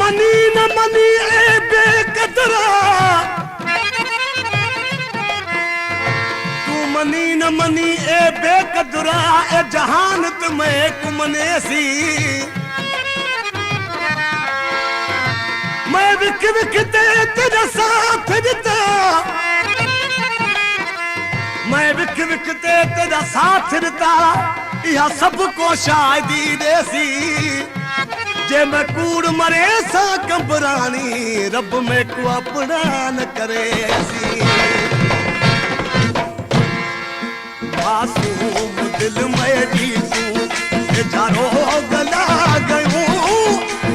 न मनी ए बेकदरा, तू मनी न मनी ए बेकदरा, ए जहान तुम्हें कुमनेसी। मैं विक विकते तेरा साथ दिता, मैं विक विकते तेरा साथ दिता, यह सबको शायदी देसी। जे मैं कूड़ मरे सा कंबरानी, रब में को अपना न करे सी। मासूम दिल में दी तू बेचारो गला गयूं,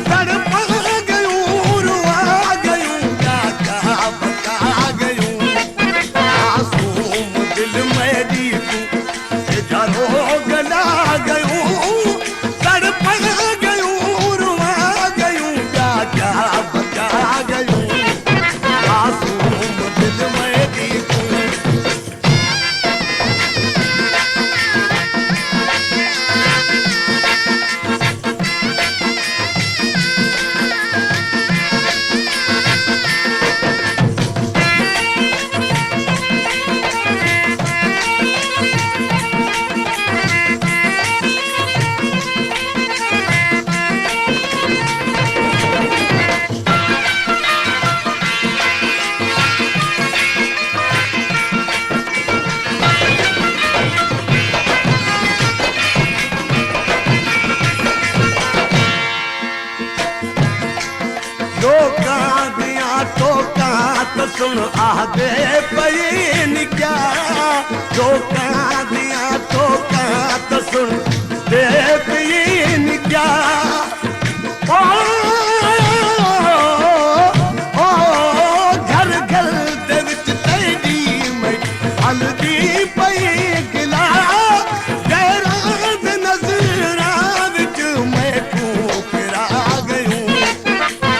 तड़पा गयूं, रुआ गयूं, क्या क्या बता गयूं। मासूम दिल में दी तू बेचारो गला गयूं, तड़पा गयूं, रुआ गयूं, क्या क्या बता गयूं। मासूम दिल में दी तू। सुन आदे पईन क्या, तो कहाँ दिया तो कहाँ तो सुन दे पईन क्या। ओ घर घर दे विच तेरी मैं हल्दी पई गिला, गैरां दे नज़रां विच मैं को फिरा गयूं।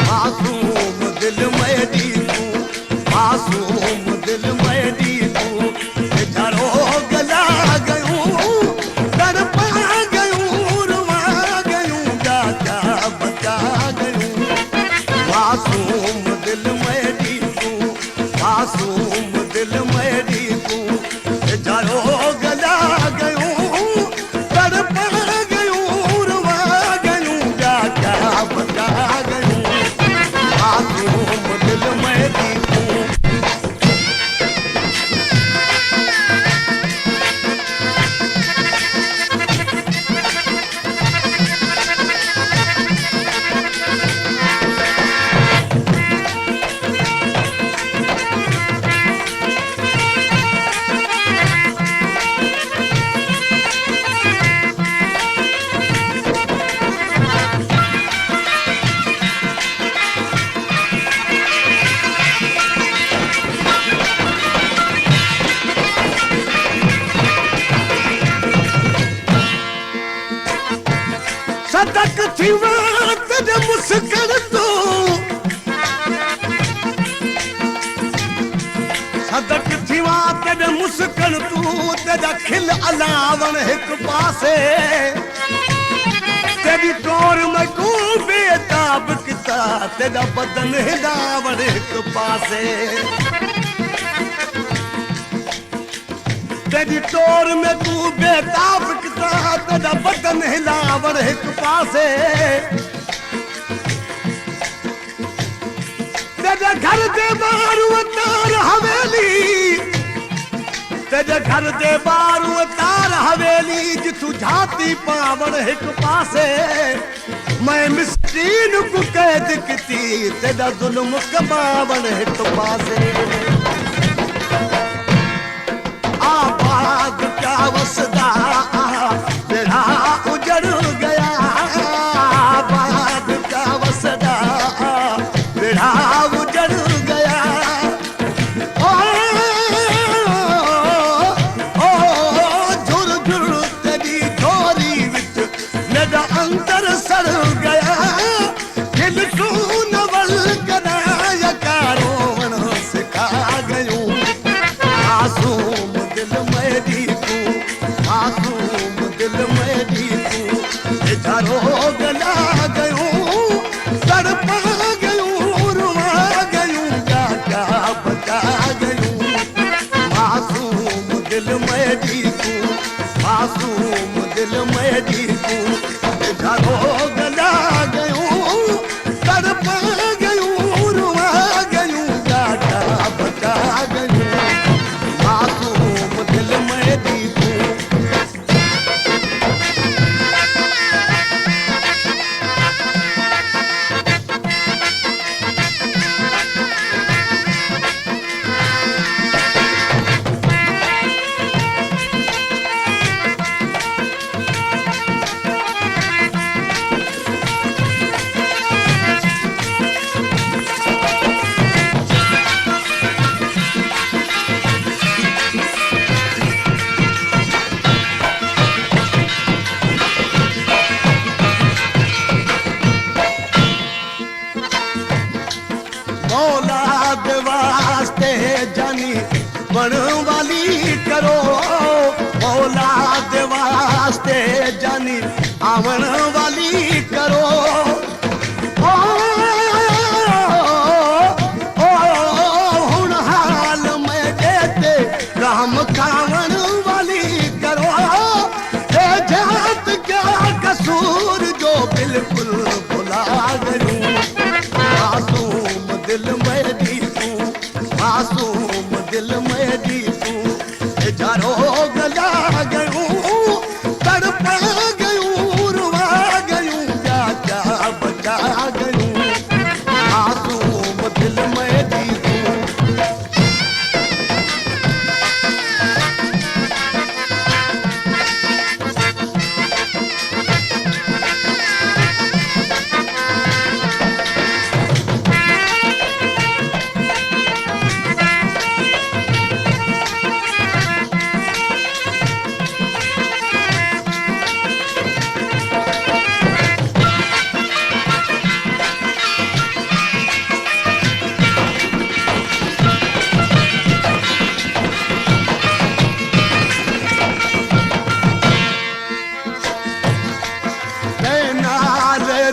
मासूम दिल में दी मासूम दिल में दी तू बेचारो गला गयूं, तड़पा गयूं, रुआ गयूं, क्या क्या बता गयूं। मासूम दिल में दी तू, मासूम दिल में दी तू बेचारो गला गयूं, तड़पा गयूं, रुआ गयूं, क्या क्या बता गयूं। मासूम दिल में दी तू। सदक थी वात दे मुस्कन तू, सदक थी वात दे मुस्कन तू, तेरा खिल अलावण एक पासे। तेरी टोर में को बेताब किता, तेरा बदन हिलावण एक पासे। तेरी टोर में तू बेताब किता, तेरा बदन हिलावण एक पासे। तेरे घर दे बारू तार हवेली, तेरे घर दे बारू तार हवेली, जिथू झाती पावण एक पासे। मैं मिस्कीन को कैद किती, तेरा जुल्म कमावण एक पासे। आबाद क्या वसदा तेरा उजड़ गया, आबाद क्या वसदा तेरा उजड़ गया। ओ झुर झुर तेरी झोली विच मेरा अंदर सड़ गया। दिल तू नवल कराया कारोण सिखा गयूं। मासूम दिल में दी तू, मासूम दिल में दी तू बेचारो गला गयूं, तड़पा मासूम दिल में दी तू जानो गला गयूं तड़पा गयूं रुआ गयूं डाटा बता गयूं मासूम दिल में दी तू औलाद वास्ते जानी बन वाली करो औलाद वास्ते जानी आवन वाली करो हुन हाल में देते राम खावन वाली करो ए जात क्या कसूर जो बिल्कुल भुला गयूं मासूम दिल में दी तू मासूम दिल में दी तू जारो गला गयूं तड़पा गयूं रुआ गयूं क्या क्या बचा गयूं मासूम दिल में दी तू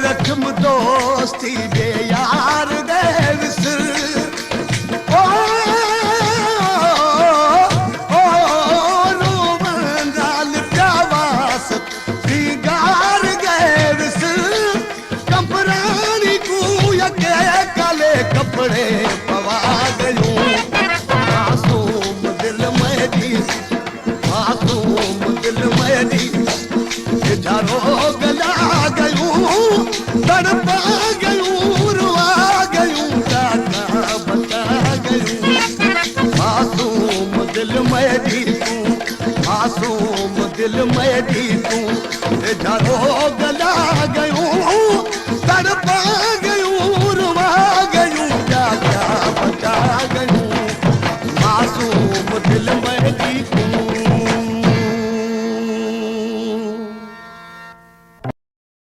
रखम दोस्ती बे यार दे विसर रोमंदाल प्यावास दीगार गए विसर कंपरानी को यके काले कपड़े पवा गयूं मासूम दिल में दी मासूम दिल में दी जारो गला गयूं तड़पा गयूं रुआ गयूं डाटा बता गयूं मासूम दिल में दी तू मासूम दिल में दी तू जारो